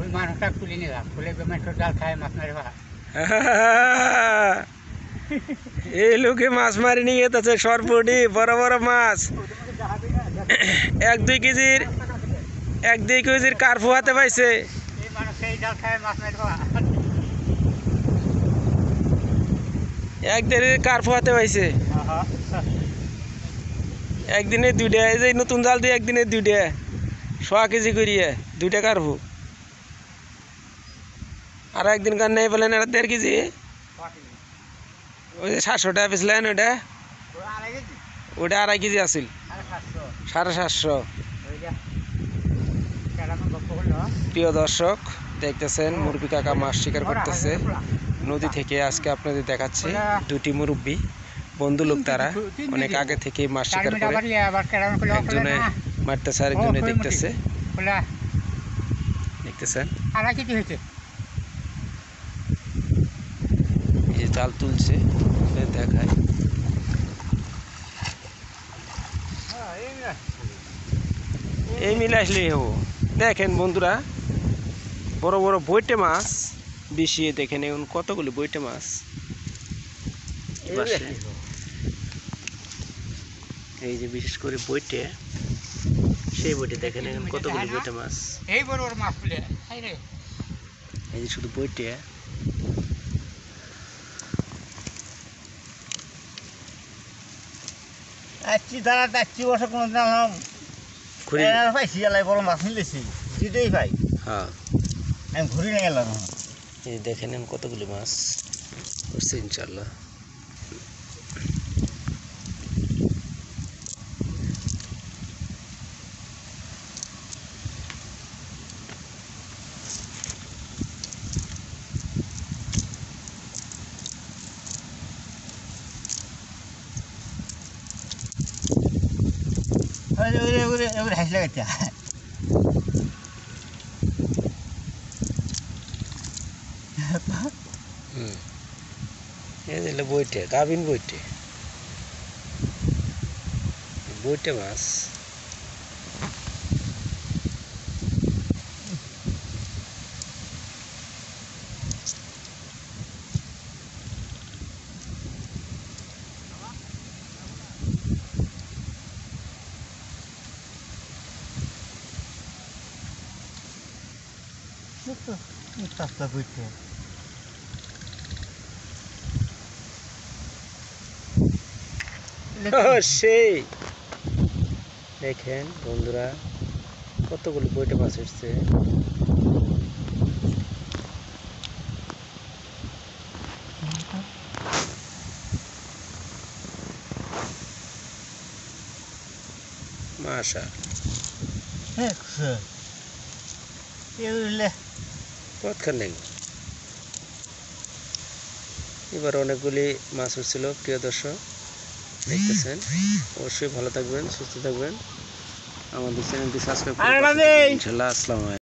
ওই মানুষটা খুলে নিলাম, খুলে মানুষের জাল খায় মাছ মারি ভাড়া। এই লোকে মাছ মারি নিয়ে যেতেছে সরপুটি বড় বড় মাছ। 1-2 কেজির কার্পু হাতে পাইছে। এই মানুষ সেই জাল খায় মাছ মারি ভাড়া। 1 কেজির কার্পু হাতে পাইছে। একদিনে 2টা, এই যে নতুন জাল দিয়ে একদিনে 2টা 100 কেজি করিয়ে 2টা কার্পু। আর একদিন কার নেই বলেন 1.5 কেজি। ওই যে 700 টাকা পেয়েছিলেন ওটা, ওটা 2.5 কেজি আসিল 750। প্রিয় দর্শক দেখতেছেন মুরব্বী কাকা মাছ শিকার করতেছে নদী থেকে। আজকে আপনাদের দেখাচ্ছে 2টি মুরব্বী বন্ধু লোক, তারা অনেক আগে থেকে মাছ শিকার করে। একজনে মারতেছে আর একজনে দেখতেছে, দেখতেছেন এই যে জাল তুলছে দেখায়। এই মিলে আসলেই হবো। দেখেন বন্ধুরা, বড় বড় বইটে মাছ বিষিয়ে দেখেন এখন কতগুলি বইটে মাছ। এই যে বিশেষ করে বইটে, সেই বইটে দেখেন এখন কতগুলি বইটে মাছ। এই বড় বড় মাছ খুলে এই যে শুধু বইটে। দেখেন কতগুলি মাছ করছে ইনশাল্লাহ। বইটে গাভিন বইটে, বইটে মাছ। সেই দেখেন বন্ধুরা কতগুলো বইটে মাছ এসছে। মাশা কতক্ষণ নেই। এবার অনেকগুলি মাছ উঠছিল। প্রিয় দর্শক দেখতেছেন, অবশ্যই ভালো থাকবেন, সুস্থ থাকবেন, আমাদের চ্যানেলটি সাবস্ক্রাইব করবেন ইনশাআল্লাহ। আসসালামু আলাইকুম।